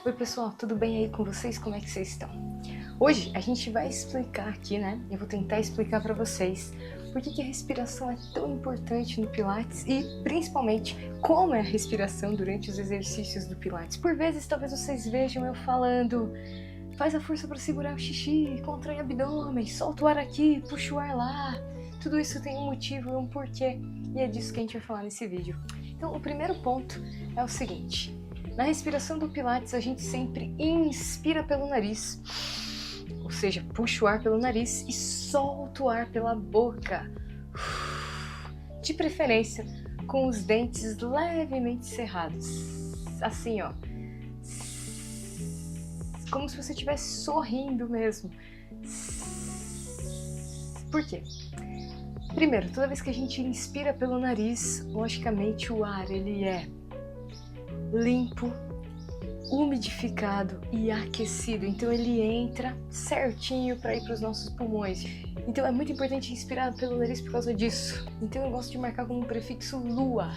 Oi pessoal, tudo bem aí com vocês? Como é que vocês estão? Hoje a gente vai explicar aqui, né? Eu vou tentar explicar para vocês por que a respiração é tão importante no Pilates e principalmente como é a respiração durante os exercícios do Pilates. Por vezes talvez vocês vejam eu falando, faz a força para segurar o xixi, contrai o abdômen, solta o ar aqui, puxa o ar lá. Tudo isso tem um motivo e um porquê e é disso que a gente vai falar nesse vídeo. Então o primeiro ponto é o seguinte. Na respiração do Pilates, a gente sempre inspira pelo nariz, ou seja, puxa o ar pelo nariz e solta o ar pela boca. De preferência, com os dentes levemente cerrados. Assim, ó. Como se você estivesse sorrindo mesmo. Por quê? Primeiro, toda vez que a gente inspira pelo nariz, logicamente o ar ele é limpo, umidificado e aquecido, então ele entra certinho para ir para os nossos pulmões. Então é muito importante inspirar pelo nariz por causa disso. Então eu gosto de marcar como um prefixo lua,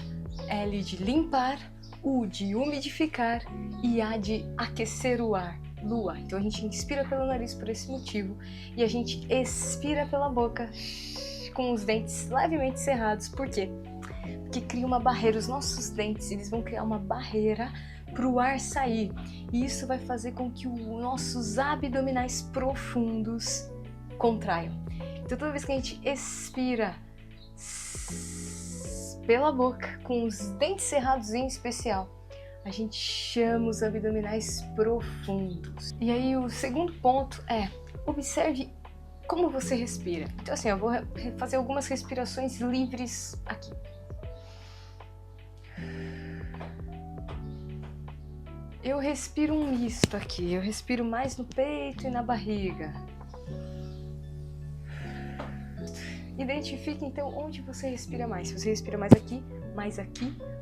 L de limpar, U de umidificar e A de aquecer o ar, lua. Então a gente inspira pelo nariz por esse motivo e a gente expira pela boca com os dentes levemente cerrados. Por quê? Que cria uma barreira, os nossos dentes eles vão criar uma barreira para o ar sair e isso vai fazer com que os nossos abdominais profundos contraiam. Então toda vez que a gente expira pela boca, com os dentes cerrados em especial, a gente chama os abdominais profundos. E aí o segundo ponto é, observe como você respira. Então assim, eu vou fazer algumas respirações livres aqui. Eu respiro um misto aqui, eu respiro mais no peito e na barriga. Identifique então onde você respira mais. Se você respira mais aqui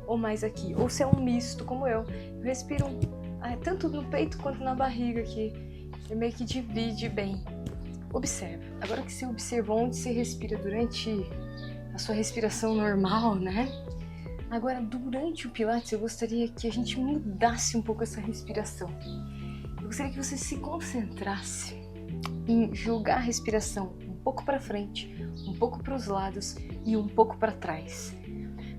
ou mais aqui. Ou se é um misto como eu respiro tanto no peito quanto na barriga aqui. Você meio que divide bem. Observa. Agora que você observa onde você respira durante a sua respiração normal, né? Agora, durante o Pilates, eu gostaria que a gente mudasse um pouco essa respiração. Eu gostaria que você se concentrasse em jogar a respiração um pouco para frente, um pouco para os lados e um pouco para trás.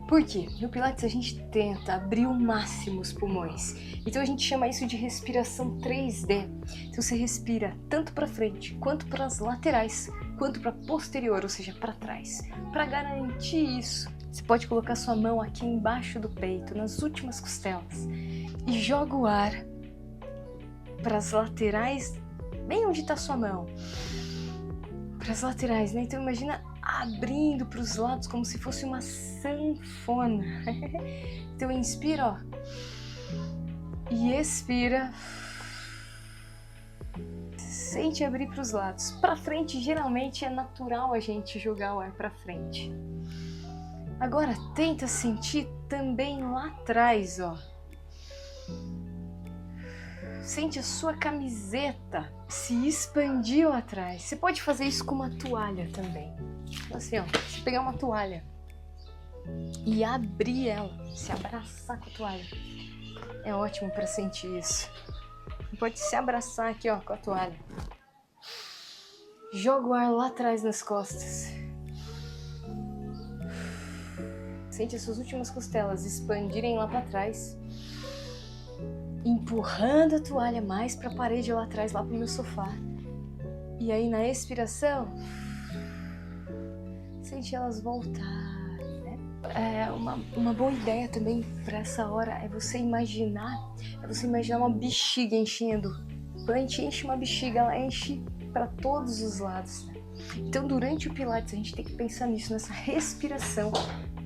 Por quê? No Pilates a gente tenta abrir ao máximo os pulmões. Então a gente chama isso de respiração 3D. Então você respira tanto para frente, quanto para as laterais, quanto para posterior, ou seja, para trás. Para garantir isso, você pode colocar sua mão aqui embaixo do peito, nas últimas costelas, e joga o ar para as laterais, bem onde está sua mão. Para as laterais, né? Então imagina abrindo para os lados como se fosse uma sanfona. Então inspira, ó, e expira. Sente abrir para os lados. Para frente, geralmente é natural a gente jogar o ar para frente. Agora tenta sentir também lá atrás, ó. Sente a sua camiseta se expandir lá atrás. Você pode fazer isso com uma toalha também. Então, assim, ó, você pegar uma toalha e abrir ela, se abraçar com a toalha. É ótimo para sentir isso. Você pode se abraçar aqui, ó, com a toalha. Joga o ar lá atrás nas costas. Sente as suas últimas costelas expandirem lá para trás, empurrando a toalha mais para a parede lá atrás, lá para o meu sofá. E aí na expiração, sente elas voltarem, né? Uma boa ideia também para essa hora é você imaginar uma bexiga enchendo. Quando a gente enche uma bexiga, ela enche para todos os lados, né? Então durante o Pilates a gente tem que pensar nisso, nessa respiração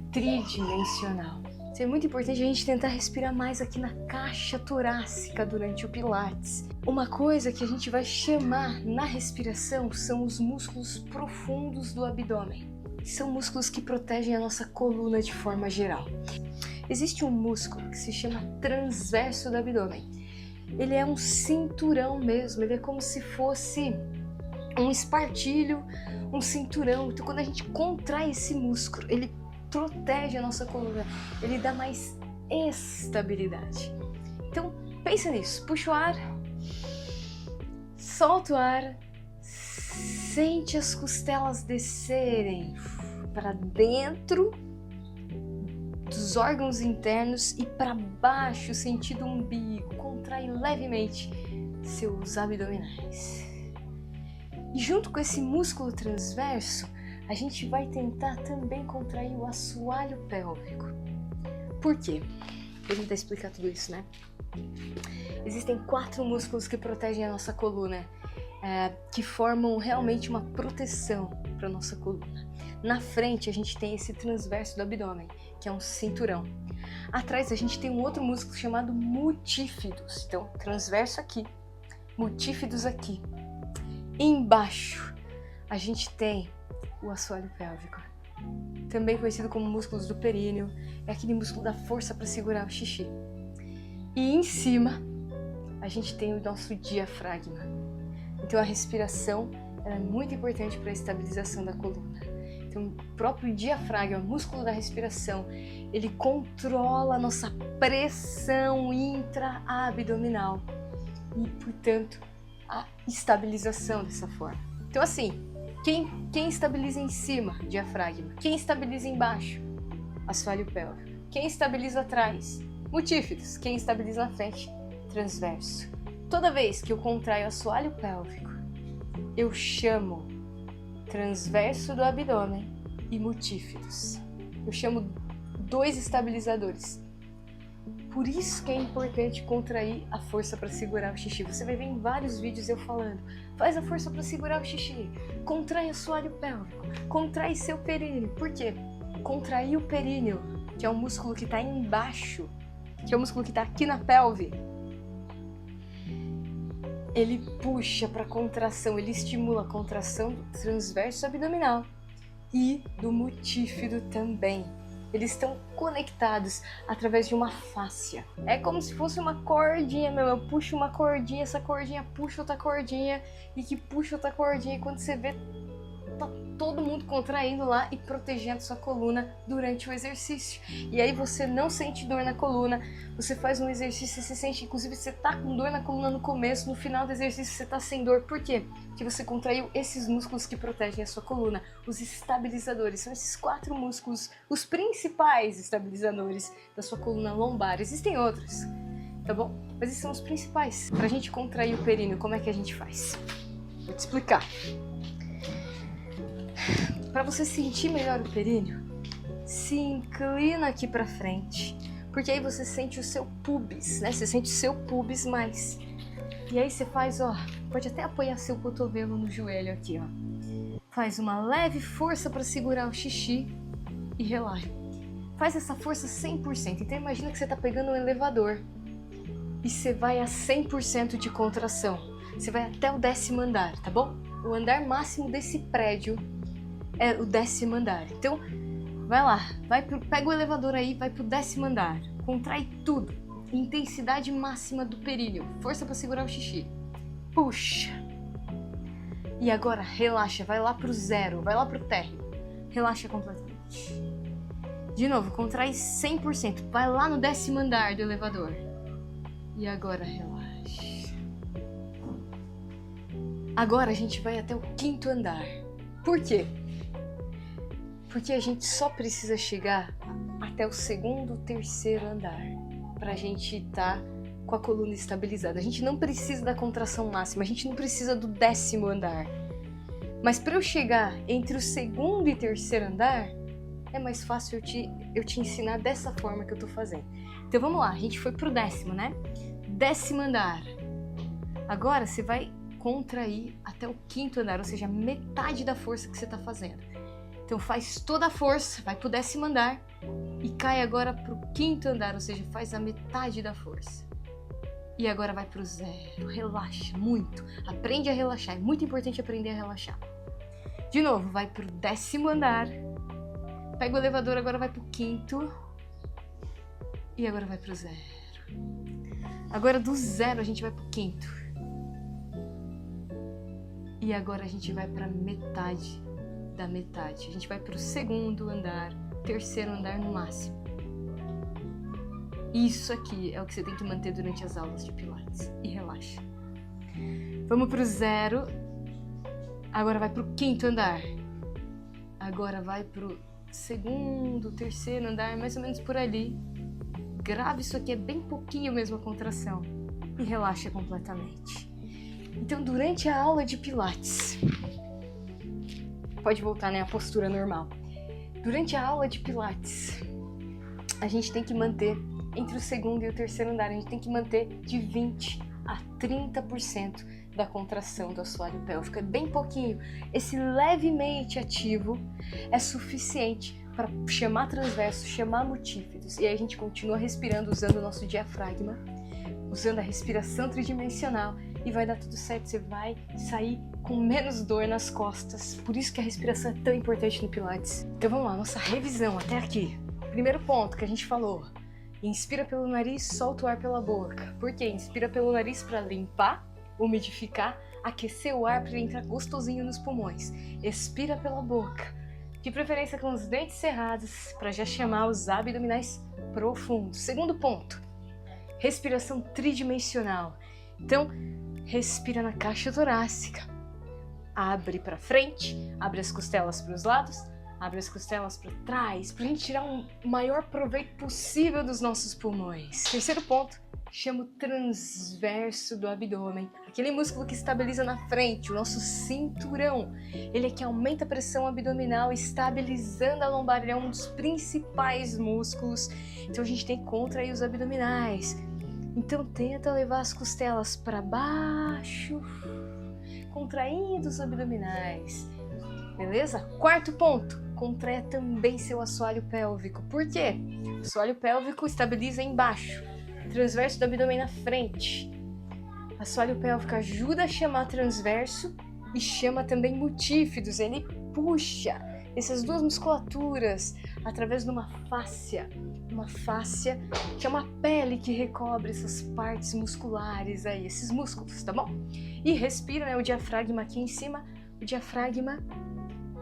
tridimensional. Então, é muito importante a gente tentar respirar mais aqui na caixa torácica durante o Pilates. Uma coisa que a gente vai chamar na respiração são os músculos profundos do abdômen. São músculos que protegem a nossa coluna de forma geral. Existe um músculo que se chama transverso do abdômen. Ele é um cinturão mesmo, ele é como se fosse um espartilho, um cinturão. Então quando a gente contrai esse músculo, ele protege a nossa coluna, ele dá mais estabilidade. Então pensa nisso, puxa o ar, solta o ar, sente as costelas descerem para dentro dos órgãos internos e para baixo, sentido umbigo, contrai levemente seus abdominais. E junto com esse músculo transverso, a gente vai tentar também contrair o assoalho pélvico. Por quê? Vou tentar explicar tudo isso, né? Existem 4 músculos que protegem a nossa coluna, que formam realmente uma proteção para a nossa coluna. Na frente a gente tem esse transverso do abdômen, que é um cinturão. Atrás a gente tem um outro músculo chamado multífidos. Então, transverso aqui, multífidos aqui. Embaixo a gente tem o assoalho pélvico, também conhecido como músculos do períneo, é aquele músculo da força para segurar o xixi. E em cima a gente tem o nosso diafragma. Então a respiração ela é muito importante para a estabilização da coluna. Então o próprio diafragma, o músculo da respiração, ele controla a nossa pressão intra-abdominal e, portanto, a estabilização dessa forma. Então assim, quem estabiliza em cima? Diafragma. Quem estabiliza embaixo? Assoalho pélvico. Quem estabiliza atrás? Multífidos. Quem estabiliza na frente? Transverso. Toda vez que eu contraio o assoalho pélvico, eu chamo transverso do abdômen e multífidos. Eu chamo 2 estabilizadores. Por isso que é importante contrair a força para segurar o xixi. Você vai ver em vários vídeos eu falando, faz a força para segurar o xixi, contrai o assoalho pélvico, contrai seu períneo. Por quê? Contrair o períneo, que é um músculo que está embaixo, que é o músculo que está aqui na pelve, ele puxa para a contração, ele estimula a contração do transverso abdominal e do multífido também. Eles estão conectados através de uma fáscia. É como se fosse uma cordinha, meu. Eu puxo uma cordinha, essa cordinha puxa outra cordinha e que puxa outra cordinha. E quando você vê, tá todo mundo contraindo lá e protegendo sua coluna durante o exercício. E aí você não sente dor na coluna, você faz um exercício e você sente, inclusive você tá com dor na coluna no começo, no final do exercício você tá sem dor. Por quê? Porque você contraiu esses músculos que protegem a sua coluna, os estabilizadores. São esses 4 músculos, os principais estabilizadores da sua coluna lombar. Existem outros, tá bom? Mas esses são os principais. Pra gente contrair o períneo, como é que a gente faz? Vou te explicar. Para você sentir melhor o períneo, se inclina aqui para frente, porque aí você sente o seu pubis, né? Você sente o seu pubis mais. E aí você faz, ó, pode até apoiar seu cotovelo no joelho aqui, ó. Faz uma leve força para segurar o xixi e relaxa. Faz essa força 100%. Então imagina que você tá pegando um elevador e você vai a 100% de contração. Você vai até o 10º andar, tá bom? O andar máximo desse prédio é o 10º andar. Então, vai lá, pega o elevador aí, vai pro 10º andar. Contrai tudo. Intensidade máxima do períneo. Força para segurar o xixi. Puxa. E agora relaxa, vai lá pro 0, vai lá pro térreo. Relaxa completamente. De novo, contrai 100%. Vai lá no 10º andar do elevador. E agora relaxa. Agora a gente vai até o 5º andar. Por quê? Porque a gente só precisa chegar até o 2º, 3º andar pra gente estar com a coluna estabilizada. A gente não precisa da contração máxima, a gente não precisa do 10º andar. Mas para eu chegar entre o 2º e 3º andar, é mais fácil eu te ensinar dessa forma que eu tô fazendo. Então vamos lá, a gente foi pro 10º, né? 10º andar. Agora você vai contrair até o 5º andar, ou seja, metade da força que você tá fazendo. Então faz toda a força, vai pro 10º andar e cai agora pro 5º andar, ou seja, faz a metade da força. E agora vai pro 0, relaxa muito, aprende a relaxar, é muito importante aprender a relaxar. De novo, vai pro 10º andar, pega o elevador, agora vai pro 5º e agora vai pro 0. Agora do 0 a gente vai pro 5º. E agora a gente vai pra metade da metade. A gente vai pro 2º andar, 3º andar no máximo. Isso aqui é o que você tem que manter durante as aulas de Pilates. E relaxa. Vamos pro 0. Agora vai pro 5º andar. Agora vai pro 2º, 3º andar, mais ou menos por ali. Grave isso aqui, é bem pouquinho mesmo a contração. E relaxa completamente. Então, durante a aula de Pilates... Pode voltar, né? A postura normal. Durante a aula de Pilates, a gente tem que manter, entre o 2º e o 3º andar, a gente tem que manter de 20% a 30% da contração do assoalho pélvico. É bem pouquinho. Esse levemente ativo é suficiente para chamar transverso, chamar multífidos. E aí a gente continua respirando usando o nosso diafragma, usando a respiração tridimensional e vai dar tudo certo. Você vai sair com menos dor nas costas. Por isso que a respiração é tão importante no Pilates. Então vamos lá, nossa revisão até aqui. Primeiro ponto que a gente falou. Inspira pelo nariz, solta o ar pela boca. Por quê? Inspira pelo nariz para limpar, umidificar, aquecer o ar para ele entrar gostosinho nos pulmões. Expira pela boca, de preferência com os dentes cerrados, para já chamar os abdominais profundos. Segundo ponto, respiração tridimensional. Então, respira na caixa torácica. Abre para frente, abre as costelas para os lados, abre as costelas para trás, para a gente tirar um maior proveito possível dos nossos pulmões. Terceiro ponto, chama o transverso do abdômen. Aquele músculo que estabiliza na frente, o nosso cinturão. Ele é que aumenta a pressão abdominal, estabilizando a lombar. Ele é um dos principais músculos. Então a gente tem que contrair os abdominais. Então tenta levar as costelas para baixo, contraindo os abdominais. Beleza? Quarto ponto, contraia também seu assoalho pélvico. Por quê? O assoalho pélvico estabiliza embaixo, transverso do abdômen na frente. Assoalho pélvico ajuda a chamar transverso e chama também multífidos. Ele puxa essas duas musculaturas através de uma fáscia que é uma pele que recobre essas partes musculares aí, esses músculos, tá bom? E respira, né? O diafragma aqui em cima, o diafragma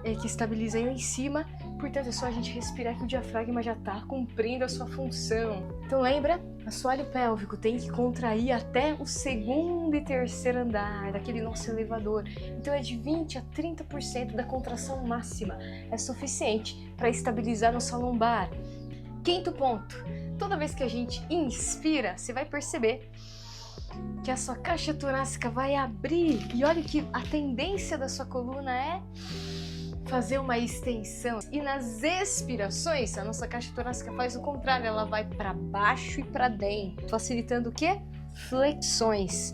é que estabiliza aí em cima, portanto é só a gente respirar que o diafragma já tá cumprindo a sua função. Então lembra, assoalho pélvico tem que contrair até o 2º e 3º andar daquele nosso elevador. Então é de 20% a 30% da contração máxima, é suficiente para estabilizar nossa lombar. Quinto ponto, toda vez que a gente inspira, você vai perceber que a sua caixa torácica vai abrir. E olha que a tendência da sua coluna é fazer uma extensão. E nas expirações, a nossa caixa torácica faz o contrário, ela vai para baixo e para dentro, facilitando o quê? Flexões.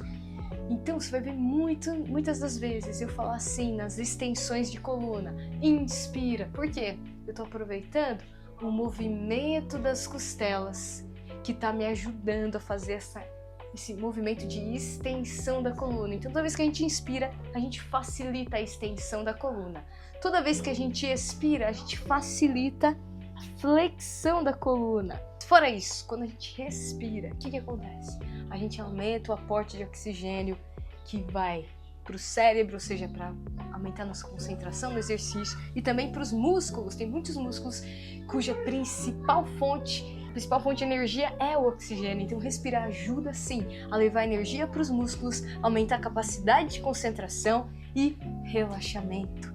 Então você vai ver muitas das vezes eu falar assim nas extensões de coluna. Inspira. Por quê? Eu tô aproveitando o movimento das costelas que tá me ajudando a fazer esse movimento de extensão da coluna. Então toda vez que a gente inspira, a gente facilita a extensão da coluna. Toda vez que a gente expira, a gente facilita a flexão da coluna. Fora isso, quando a gente respira, o que acontece? A gente aumenta o aporte de oxigênio que vai para o cérebro, ou seja, para aumentar nossa concentração no exercício, e também para os músculos. Tem muitos músculos cuja principal fonte de energia é o oxigênio. Então respirar ajuda sim a levar energia para os músculos, aumentar a capacidade de concentração e relaxamento.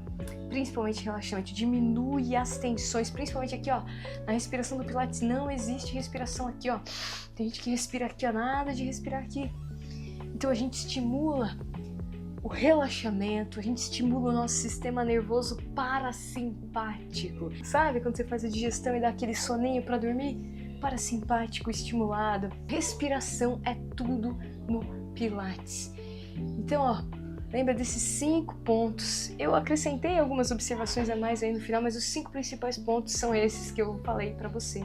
Principalmente relaxamento, diminui as tensões, principalmente aqui, ó, na respiração do Pilates não existe respiração aqui, ó. Tem gente que respira aqui, ó, nada de respirar aqui. Então a gente estimula o relaxamento, a gente estimula o nosso sistema nervoso parasimpático. Sabe quando você faz a digestão e dá aquele soninho para dormir? Parasimpático estimulado. Respiração é tudo no Pilates. Então, ó, lembra desses 5 pontos. Eu acrescentei algumas observações a mais aí no final, mas os 5 principais pontos são esses que eu falei pra você.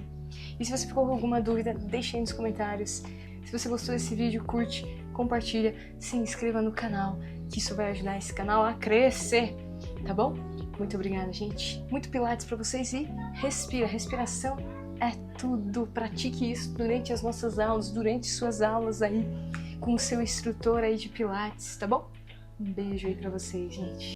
E se você ficou com alguma dúvida, deixa aí nos comentários. Se você gostou desse vídeo, curte, compartilha, se inscreva no canal, que isso vai ajudar esse canal a crescer, tá bom? Muito obrigada, gente. Muito Pilates pra vocês e respira. Respiração é tudo. Pratique isso durante as nossas aulas, durante suas aulas aí com o seu instrutor aí de Pilates, tá bom? Um beijo aí pra vocês, gente.